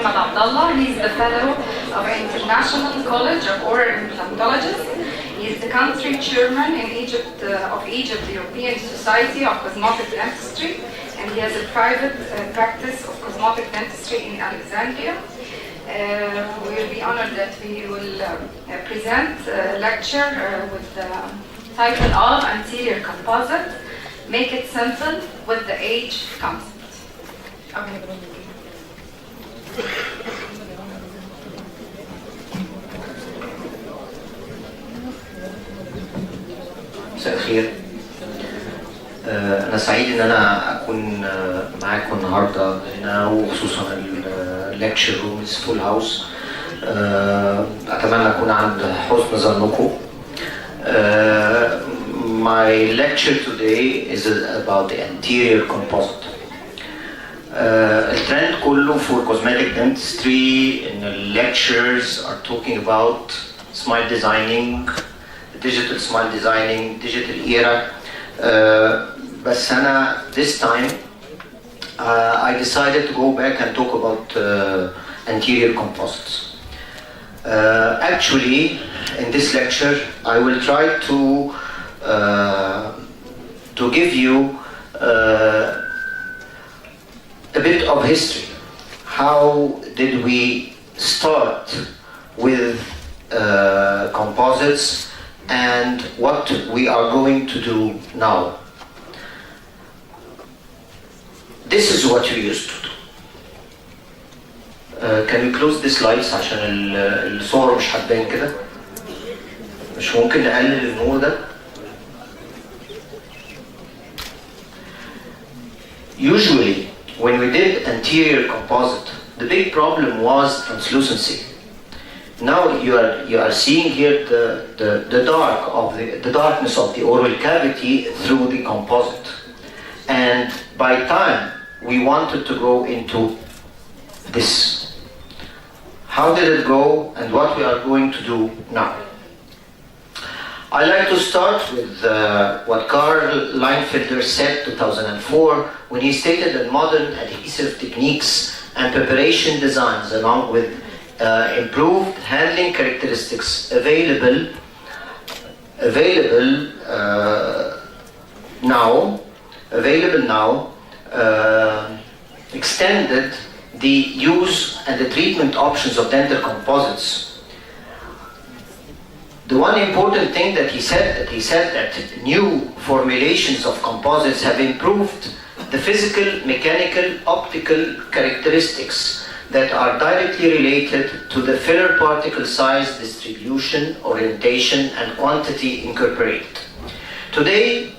Mohamed Abdullah. He's the fellow of International College of Oral Implantologists. He's the country chairman in Egypt of Egypt European Society of Cosmetic Dentistry, and he has a private practice of cosmetic dentistry in Alexandria. We will be honored that we will present a lecture with the title of Anterior Composite, Make It Simple with the Age Concept. Okay. مساء الخير. أنا سعيد إن أنا أكون معاكم النهاردة هنا، وخصوصا الليكتشر رومز فول هاوس. أتمنى أكون عند حسن ظنكم. My lecture today is about the anterior composite. الترند كله for cosmetic dentistry in the lectures are talking about smile designing, digital smile designing, digital era. But أنا this time I decided to go back and talk about anterior composites. Actually, in this lecture, I will try to give you a bit of history. How did we start with composites and what we are going to do now. This is what you used to do. Can we close the slides عشان الصور مش هتبان كده؟ مش ممكن نقلل النور ده؟ Usually, when we did anterior composite, the big problem was translucency. Now you are seeing here the darkness of the oral cavity through the composite, and by time we wanted to go into this. How did it go, and what we are going to do now? I like to start with what Karl Leinfelder said 2004 when he stated that modern adhesive techniques and preparation designs, along with improved handling characteristics available now, extended the use and the treatment options of dental composites. The one important thing that he said that new formulations of composites have improved the physical, mechanical, optical characteristics that are directly related to the filler particle size, distribution, orientation, and quantity incorporated. Today,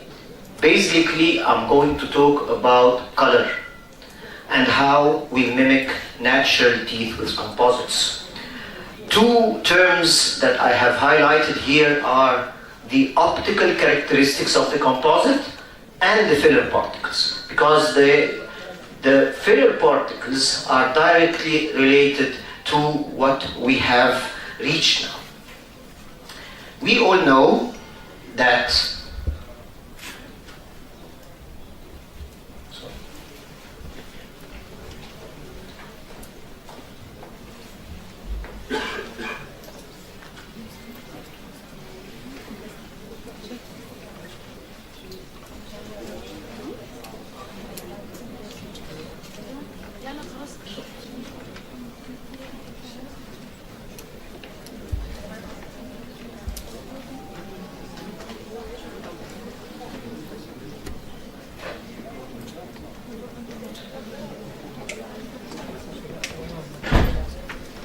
basically, I'm going to talk about color and how we mimic natural teeth with composites. Two terms that I have highlighted here are the optical characteristics of the composite and the filler particles, because the filler particles are directly related to what we have reached now. We all know that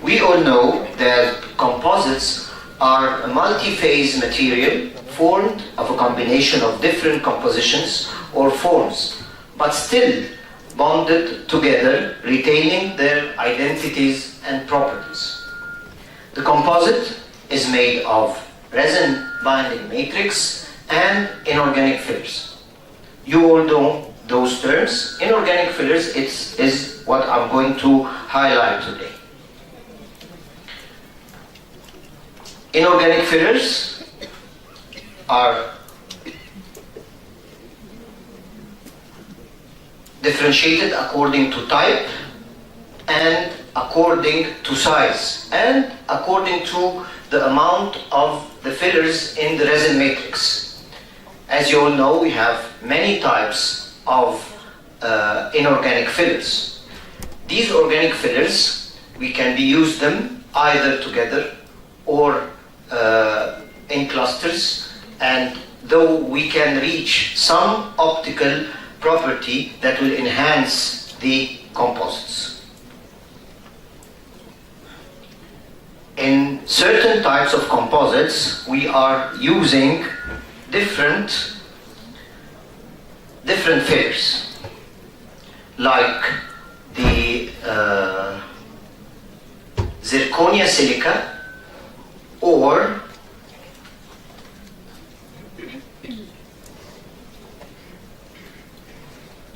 we all know that composites are a multi-phase material formed of a combination of different compositions or forms, but still bonded together, retaining their identities and properties. The composite is made of resin binding matrix and inorganic fillers. You all know those terms. Inorganic fillers is what I'm going to highlight today. Inorganic fillers are differentiated according to type and according to size and according to the amount of the fillers in the resin matrix. As you all know, we have many types of inorganic fillers. These organic fillers, we can use them either together or in clusters, and though we can reach some optical property that will enhance the composites. In certain types of composites, we are using different fillers, like the zirconia silica or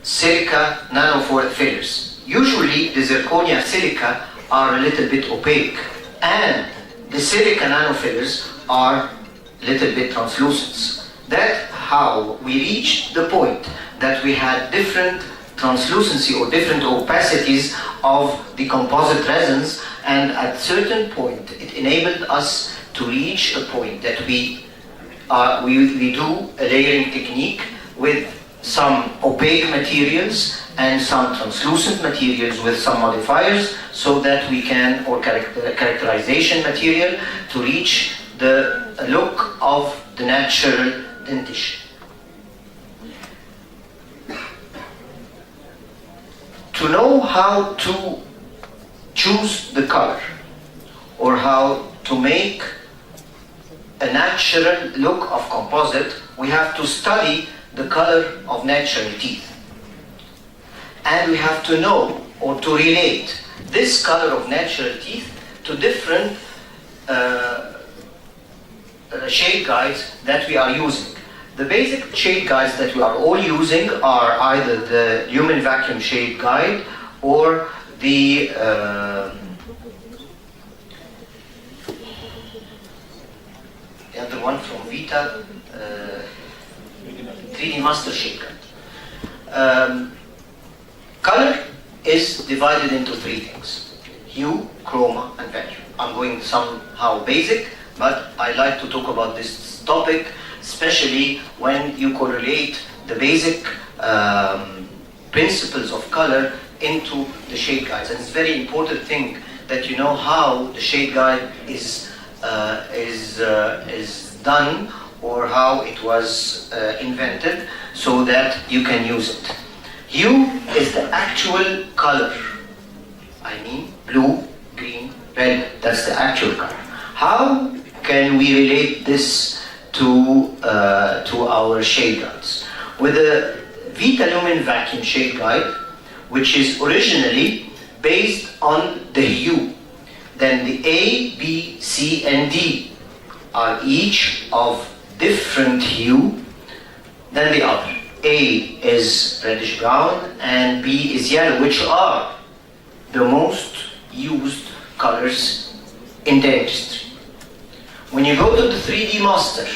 silica nanophore fillers. Usually the zirconia silica are a little bit opaque, and the silica nanofillers are a little bit translucent. That's how we reached the point that we had different translucency or different opacities of the composite resins, and at a certain point it enabled us to reach a point that we do a layering technique with some opaque materials and some translucent materials with some modifiers, so that we can, or characterization material, to reach the look of the natural dentition. To know how to choose the color or how to make a natural look of composite, we have to study the color of natural teeth. And we have to know or to relate this color of natural teeth to different shade guides that we are using. The basic shade guides that we are all using are either the lumen vacuum shade guide or the other one from Vita, 3D Master shade guide. Color is divided into three things: hue, chroma, and value. I'm going somehow basic, but I like to talk about this topic, especially when you correlate the basic principles of color into the shade guides. And it's a very important thing that you know how the shade guide is done, or how it was invented, so that you can use it. Hue is the actual color. I mean blue, green, red, that's the actual color. How can we relate this to our shade guides? With the Vita Lumen Vacuum shade guide, which is originally based on the hue, then the A, B, C, and D are each of different hue than the other. A is reddish brown and B is yellow, which are the most used colors in dentistry. When you go to the 3D master,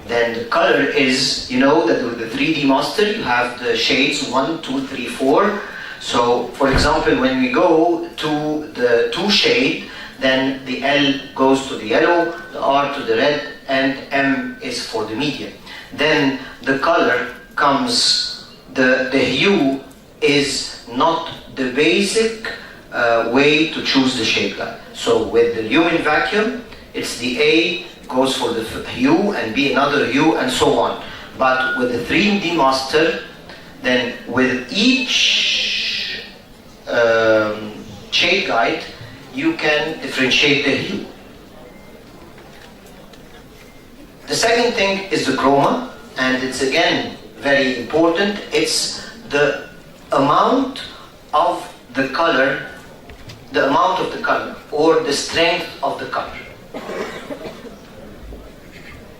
then the color is, you know that with the 3D master you have the shades 1, 2, 3, 4. So for example, when we go to the 2 shade, then the L goes to the yellow, the R to the red, and M is for the medium. Then the color comes, the hue is not the basic way to choose the shade guide. So with the lumen vacuum, it's the A goes for the hue and B another hue and so on. But with the 3D master, then with each shade guide, you can differentiate the hue. The second thing is the chroma, and it's again very important. It's the amount of the color, or the strength of the color.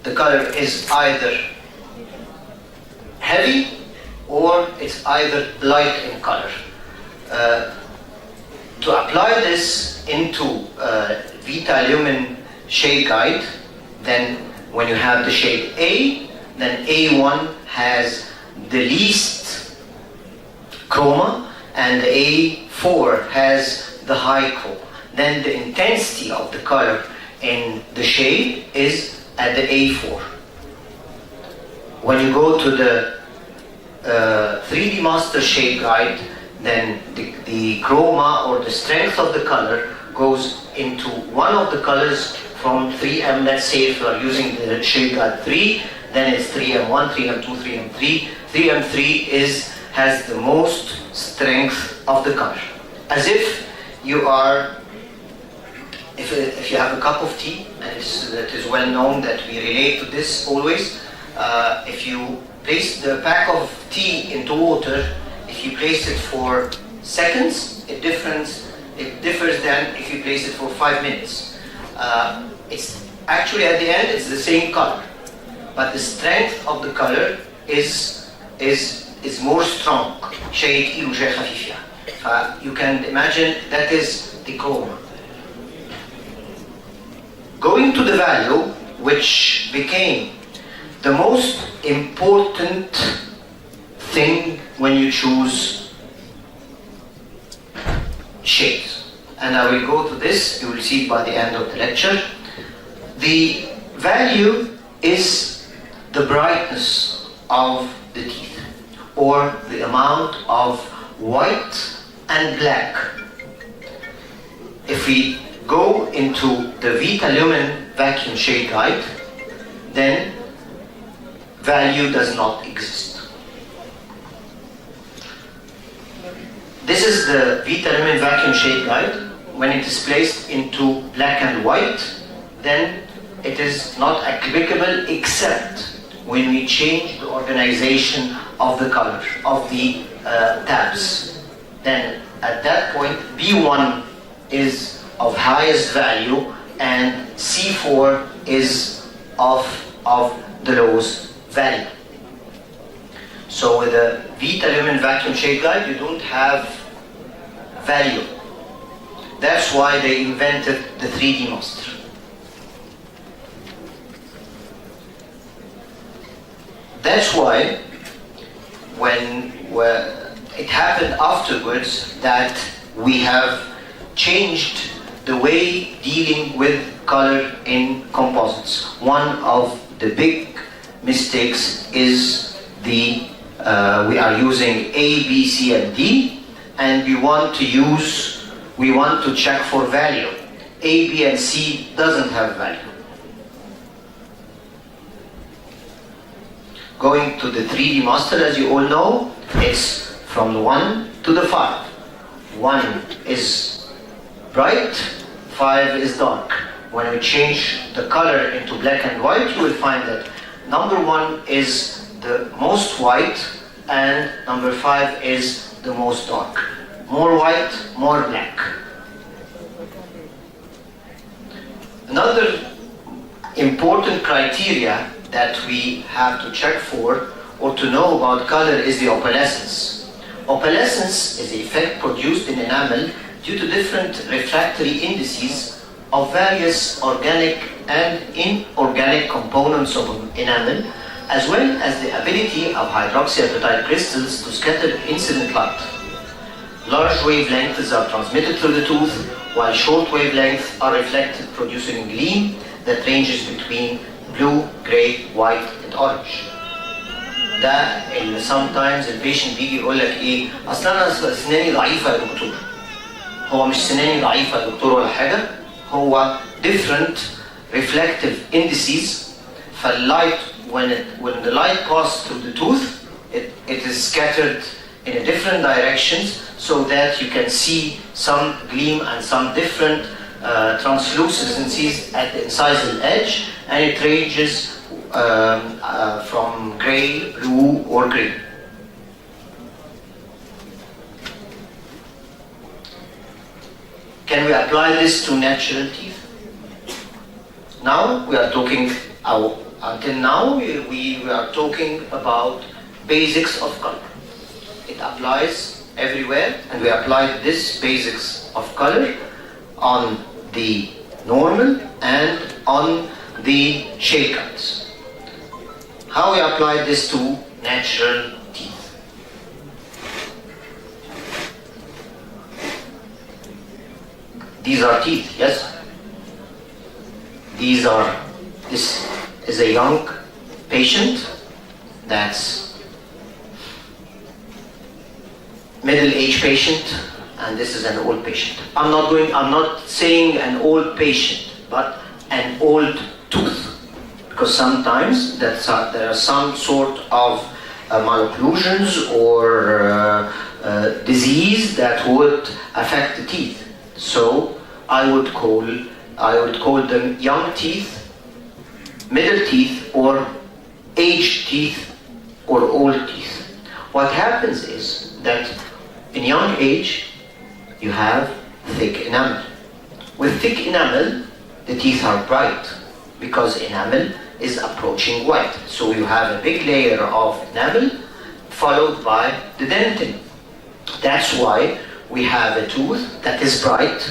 The color is either heavy or it's either light in color. To apply this into Vita Lumen shade guide, then when you have the shade A, then A1 has the least chroma and A4 has the high chroma. Then the intensity of the color in the shade is at the A4. When you go to the 3D master shade guide, then the chroma or the strength of the color goes into one of the colors from 3M. Let's say if you are using the shade guide 3, then it's 3M1, 3M2, 3M3. 3M3 has the most strength of the color. As if you are, if you have a cup of tea, and it is well known that we relate to this always, if you place the pack of tea into water, if you place it for seconds, it differs than if you place it for 5 minutes. It's actually at the end it's the same color, but the strength of the color is more strong. شيء تقيل وشيء خفيف يعني. You can imagine that is the chroma. Going to the value, which became the most important thing when you choose shades. And I will go to this, you will see it by the end of the lecture. The value is the brightness of the teeth, or the amount of white and black. If we go into the Vita Lumen vacuum shade guide, then value does not exist. This is the Vita Lumen vacuum shade guide. When it is placed into black and white, then it is not applicable except when we change the organization of the color, of the tabs. Then at that point, B1 is of highest value and C4 is of the lowest value. So with the Vita Lumen vacuum shade guide, you don't have value. That's why they invented the 3D master. That's why when it happened afterwards that we have changed the way dealing with color in composites. One of the big mistakes is we are using A, B, C, and D, and we want to check for value. A, B, and C doesn't have value. Going to the 3D master, as you all know, it's from 1 to the 5. 1 is bright, 5 is dark. When we change the color into black and white, you will find that number 1 is the most white and number 5 is the most dark. More white, more black. Another important criteria that we have to check for or to know about color is the opalescence. Opalescence is the effect produced in enamel due to different refractory indices of various organic and inorganic components of enamel, as well as the ability of hydroxyapatite crystals to scatter incident light. Large wavelengths are transmitted through the tooth, while short wavelengths are reflected, producing a gleam that ranges between blue, gray, white, and orange. ده اللي sometimes البيشنت بيجي يقول لك ايه؟ اصل انا سناني ضعيفه يا دكتور. هو مش سناني ضعيفه يا دكتور ولا حاجه، هو different reflective indices. فالlight when the light passes through the tooth, it is scattered in a different directions so that you can see some gleam and some different translucencies at the incisal edge, and it ranges from gray, blue, or green. Can we apply this to natural teeth? Now we are talking, until now we are talking about basics of color. It applies everywhere, and we applied this basics of color on the normal and on the shade guides. How we apply this to natural teeth? These are teeth, yes? This is a young patient, that's middle-aged patient, and this is an old patient. I'm not saying an old patient, but an old tooth, because sometimes there are some sort of malocclusions or disease that would affect the teeth. So I would call them young teeth, middle teeth, or aged teeth, or old teeth. What happens is that in young age you have thick enamel. With thick enamel, the teeth are bright because enamel is approaching white. So you have a big layer of enamel followed by the dentin. That's why we have a tooth that is bright.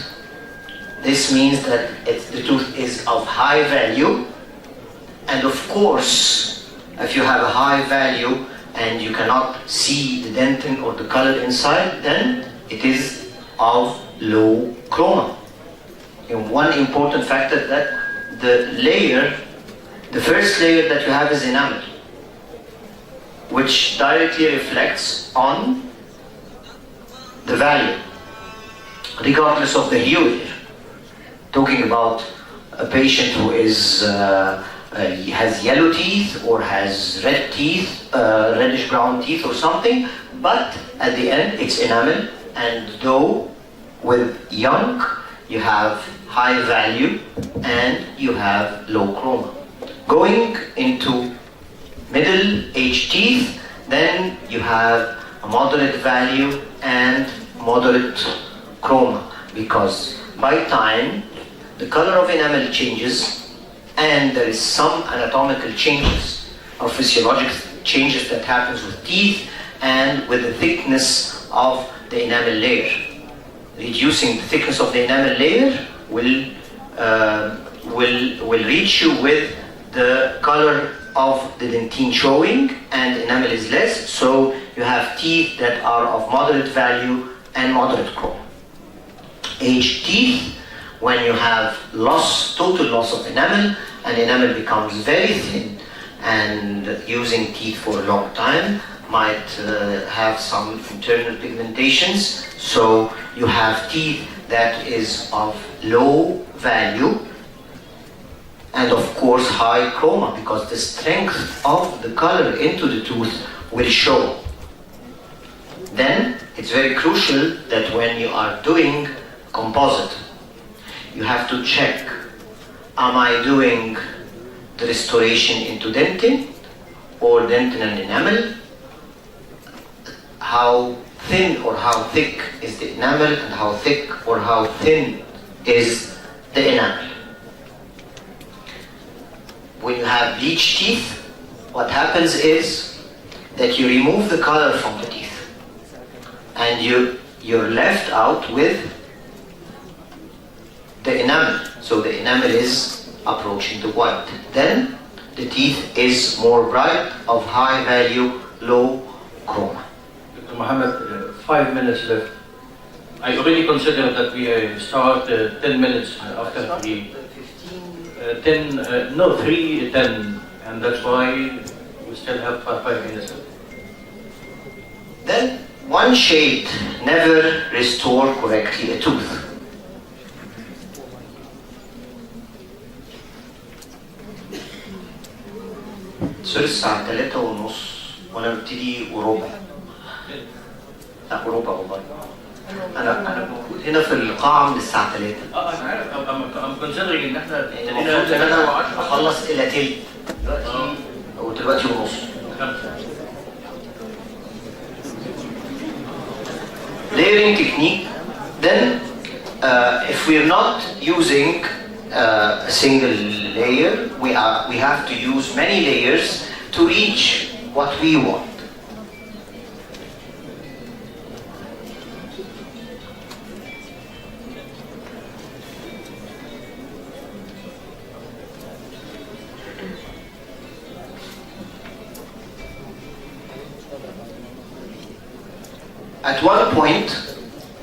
This means that the tooth is of high value. And of course, if you have a high value and you cannot see the dentin or the color inside, then it is of low chroma. And one important factor that the first layer that you have is enamel, which directly reflects on the value, regardless of the hue here. Talking about a patient who has yellow teeth or has red teeth, reddish brown teeth or something, but at the end it's enamel, and though with young you have high value and you have low chroma. Going into middle-aged teeth, then you have a moderate value and moderate chroma, because by time the color of enamel changes and there is some anatomical changes or physiological changes that happens with teeth and with the thickness of the enamel layer. Reducing the thickness of the enamel layer will reach you with the color of the dentine showing, and enamel is less, so you have teeth that are of moderate value and moderate chroma. Aged teeth, when you have total loss of enamel, and enamel becomes very thin, and using teeth for a long time might have some internal pigmentations, so you have teeth that is of low value and of course high chroma, because the strength of the color into the tooth will show. Then it's very crucial that when you are doing composite, you have to check, am I doing the restoration into dentin or dentin and enamel? How thin or how thick is the enamel, and how thick or how thin is the enamel? When you have bleached teeth, what happens is that you remove the color from the teeth and you're left out with the enamel. So the enamel is approaching the white. Then the teeth is more bright, of high value, low chroma. Dr. Mohammed, 5 minutes left. I already consider that we start 10 minutes after the 3:10, and that's why we still have 5 minutes left. Then one shade never restore correctly a tooth. صار الساعة 3:30 وانا ببتدي وربع. لا وربع والله. أنا موجود هنا في القاعة من الساعة 3. أنا عارف. I'm considering إن إحنا المفروض إن أنا أخلص إلى تلت دلوقتي أو دلوقتي ونص. Layering technique. Then, if we are not using a single layer, we have to use many layers to reach what we want. At one point,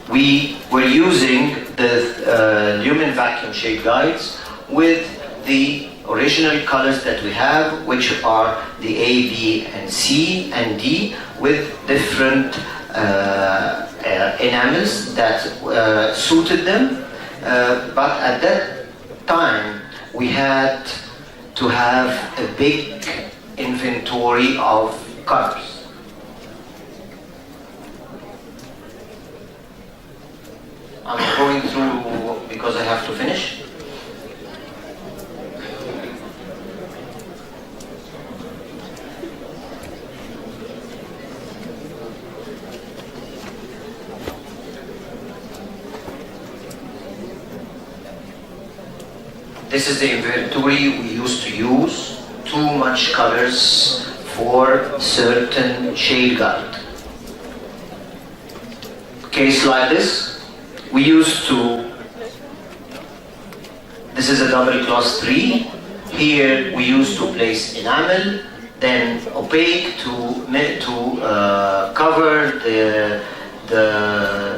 we were using the lumen vacuum shade guides with the original colors that we have, which are the A, B, and C, and D, with different enamels that suited them. But at that time, we had to have a big inventory of colors. I'm going through because I have to finish. This is the inventory we used to use. Too much colors for certain shade guide. Case like this, we used to, this is a double class 3. Here we used to place enamel, then opaque to cover the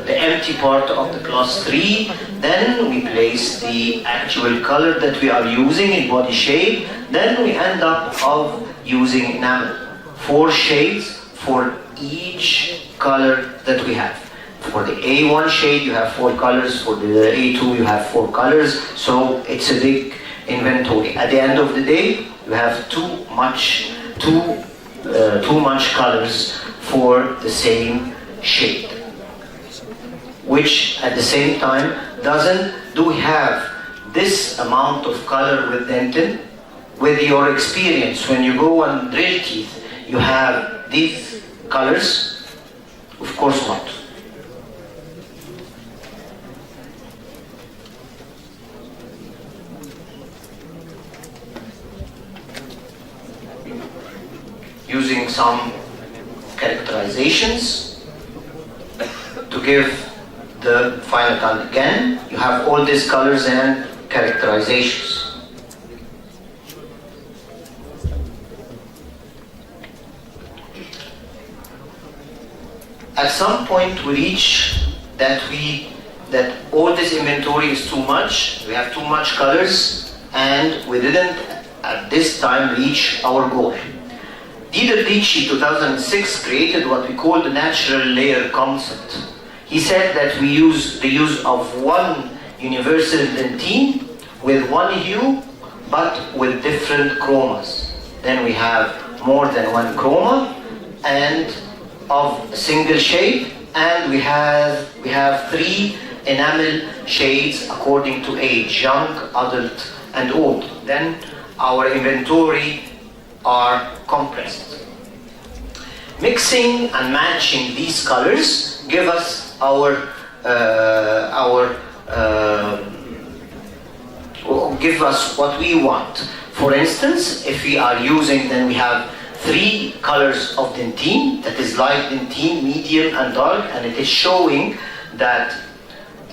empty part of the class 3. Then we place the actual color that we are using in body shape. Then we end up of using enamel. 4 shades for each color that we have. For the A1 shade you have 4 colors, for the A2 you have 4 colors, so it's a big inventory. At the end of the day, you have too much colors for the same shade. Which at the same time do we have this amount of color with dentin? With your experience, when you go on drill teeth, you have these colors? Of course not. Using some characterizations to give the final color. Again, you have all these colors and characterizations. At some point we reach that all this inventory is too much, we have too much colors, and we didn't at this time reach our goal. Dieter 2006 created what we call the natural layer concept. He said that we use the use of one universal dentine with one hue, but with different chromas. Then we have more than one chroma and of a single shade, and we have 3 enamel shades according to age: young, adult, and old. Then our inventory are compressed. Mixing and matching these colors give us give us what we want. For instance, if we are using, then we have 3 colors of dentine, that is light dentine, medium, and dark, and it is showing that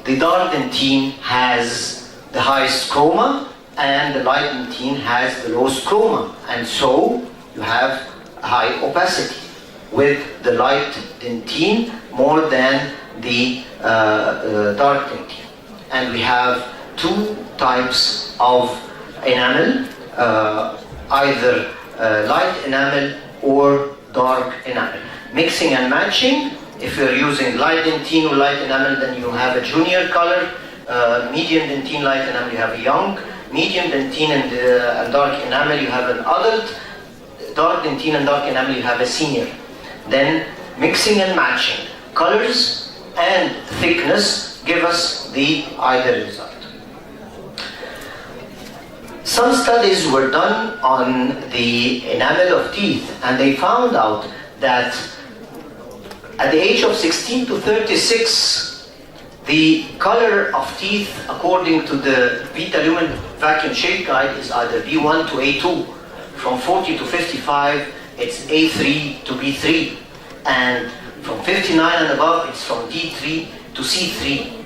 the dark dentine has the highest chroma and the light dentine has the lowest chroma, and so you have high opacity with the light dentine more than the dark dentine. And we have 2 types of enamel, either light enamel or dark enamel. Mixing and matching, if you're using light dentine or light enamel, then you have a junior color. Medium dentine, light enamel, you have a young. Medium dentine and dark enamel, you have an adult. Dark dentine and dark enamel, you have a senior. Then mixing and matching colors and thickness give us the either result. Some studies were done on the enamel of teeth, and they found out that at the age of 16 to 36, the color of teeth according to the Vita Lumen Vacuum Shade Guide is either B1 to A2. From 40 to 55, it's A3 to B3. And from 59 and above, it's from D3 to C3.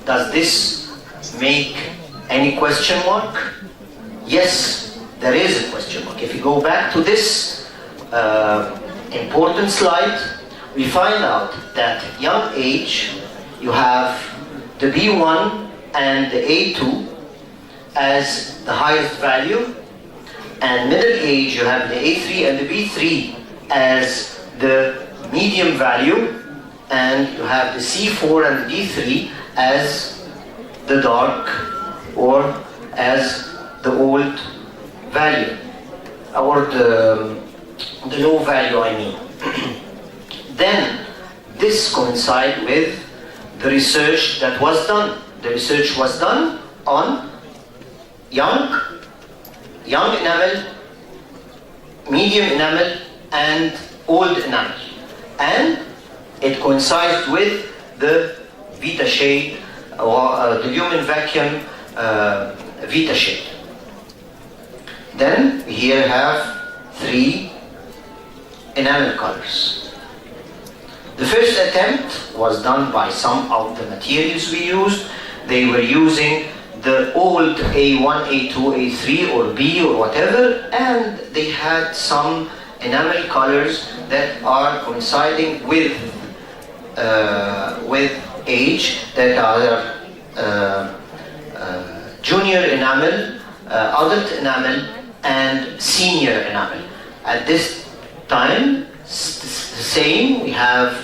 Does this make any question mark? Yes, there is a question mark. If you go back to this important slide, we find out that young age, you have the B1 and the A2 as the highest value, and middle age you have the A3 and the B3 as the medium value, and you have the C4 and the D3 as the dark or as the old value, or the low value, I mean. Then this coincides with the research that was done. The research was done on young enamel, medium enamel, and old enamel, and it coincides with the Vita shade, or the lumen vacuum Vita shade. Then we here have 3 enamel colors. The first attempt was done by some of the materials we used. They were using the old A1, A2, A3 or B or whatever, and they had some enamel colors that are coinciding with age, that are junior enamel, adult enamel, and senior enamel. At this time, the same, we had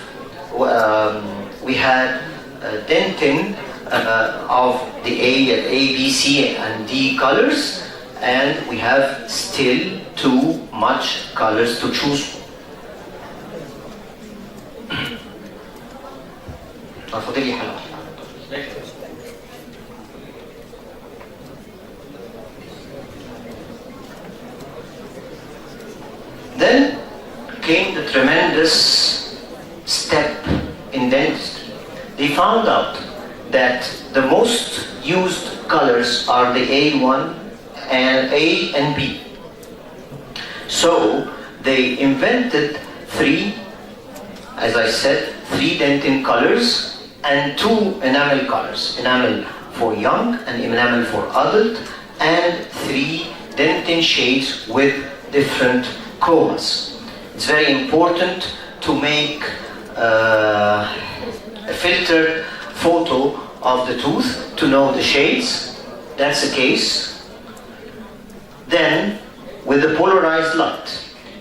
dentin of the A, B, C, and D colors, and we have still too much colors to choose. Then came the tremendous step in dentistry. They found out that the most used colors are the A1 and A and B. So they invented 3, as I said, 3 dentin colors and 2 enamel colors. Enamel for young and enamel for adult, and 3 dentin shades with different chromas. It's very important to make a filtered photo of the tooth to know the shades. That's the case. Then, with the polarized light,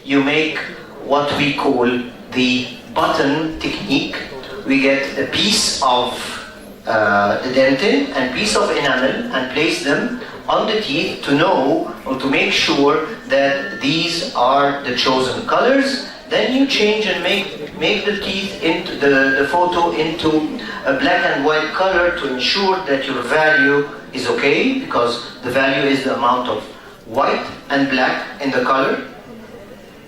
you make what we call the button technique. We get a piece of the dentin and piece of enamel and place them on the teeth to know or to make sure that these are the chosen colors. Then you change and make the teeth into the photo into a black and white color to ensure that your value is okay, because the value is the amount of white and black in the color.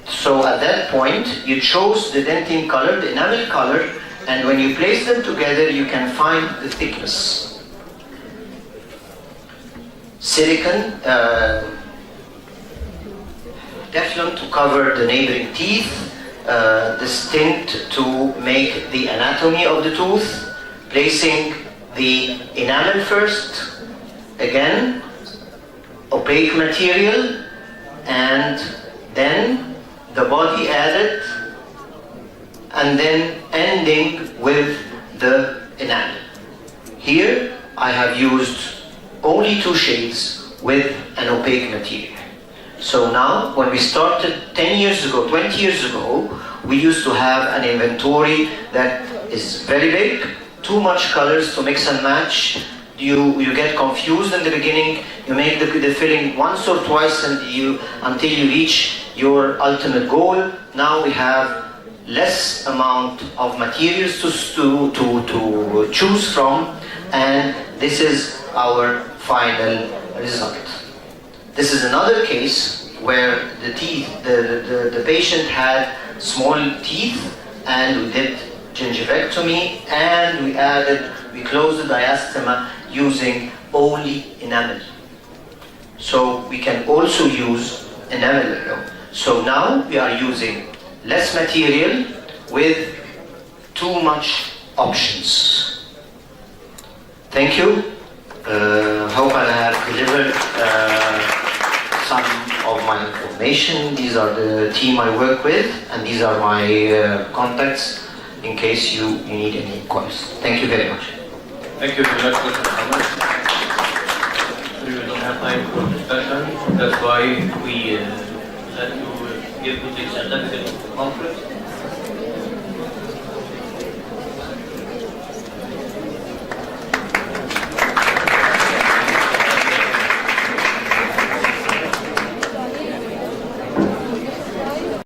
So at that point you chose the dentin color, the enamel color, and when you place them together you can find the thickness. Silicon, Teflon to cover the neighboring teeth, the stint to make the anatomy of the tooth, placing the enamel first, again opaque material, and then the body added, and then ending with the enamel. Here I have used only 2 shades with an opaque material. So now, when we started 10 years ago, 20 years ago, we used to have an inventory that is very big, too much colors to mix and match. You get confused in the beginning, you make the filling once or twice until you reach your ultimate goal. Now we have less amount of materials to choose from, and this is our final result. This is another case where the patient had small teeth, and we did gingivectomy, and we closed the diastema using only enamel. So we can also use enamel alone. So now we are using less material with too much options. Thank you. Hope I have delivered some of my information. These are the team I work with, and these are my contacts in case you need any questions. Thank you very much. Thank you very much, Dr. Mohammed. time for discussion. That's why we let you give the certificate of the conference.